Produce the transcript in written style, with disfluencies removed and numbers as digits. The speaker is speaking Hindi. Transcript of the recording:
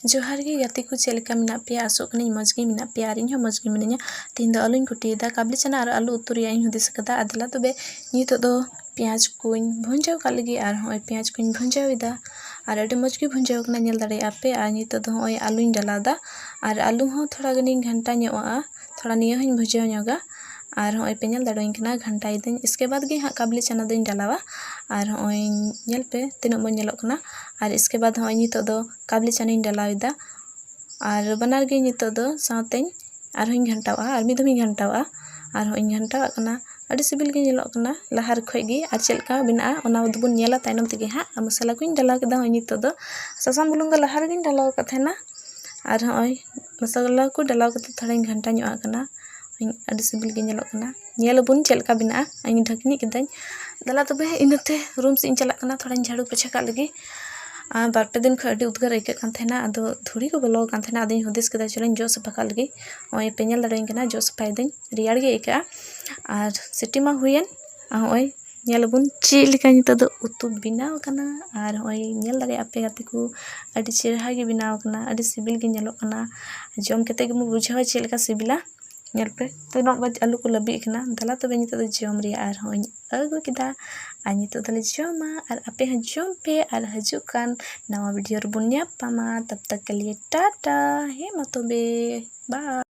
जोहार गे गाते को चेलका मेना पे आसोग कनी मज गे मेना पे आर इᱧ मज गे मिनाña तीन दो आलूñ कुटियेदा काबली चना और आलू उतु रिया इᱧ हुदिस कदा आदला तबे नितो दो पेंयाज कुñ भुंजाव का लगी और होय पेंयाज कुñ भुंजावेदा और अडी मज गे भुंजाव कना नेल दाड़े आपे और नितो दो होय आलूñ डालादा और आलू हो थोड़ा गनी घंटा ᱧᱚᱜᱼᱟ थोड़ा निया हूँ भुंजाव ᱧᱚᱜᱟ और होय पे नेल दाड़ोኝ कना घंटा इदिन इसके बाद गे हाँ काबली चना दोñ डालावा और होय नेल पे तिनो मो नेलोग कना और इसके बाद होय नितो दो काबली चनाñ डालावेदा और बनार गे नितो दो सातेñ और होñ घंटावा और मिद होñ घंटावा और होñ घंटावा कना अड़ी सिबिल गे नेलोग कना लहार खोय गे और चेलका बिना ओना दुबुन नेला तायनम तेगे हाँ मसाला कुñ डालाव केदा होय नितो दो सासां बुलुंग दो लहार गे डालाव का थेना और होय मसाला को डालाव कते थोड़ा घंटा ᱧᱚᱜ कना अड़ी सिबिल गे नेलोग कना नेलबुन चेलका बिना अñ ढकनी केदाñ दला तबे इनते रूम से चला कना थोड़ा झाड़ू पोछा का लगी बारपे दिन खो अड़ी उद्गार आइका कान थेना आदो धुड़ी को बोलो कान थेना आदिन हुदिस केदा चलेñ जो सफा का लगी ओय पेñal दाड़ोñ कना जो सफाय देñ रियाड़ गे आइका और सिटी मा हुयन ओय नेलबुन चे लेका नितो दो उतु बिनाव कना और ओय नेल दाड़े आपे गाते को अड़ी चेरहा गे बिनाव कना अड़ी सिबिल गे नेलो कना जम केते गे मु बुझावा चे लेका सिबिला नेल पे तो बज आलू को लबी कना दला तबे नितो दो जम रिया और होñ अगु केदा और नितो दले जमा और आपे हं जम पे और हजू कान नवा वीडियो रबुन ᱧᱟᱯᱟᱢᱟ तब तक के लिए टाटा हे मा तबे बाय।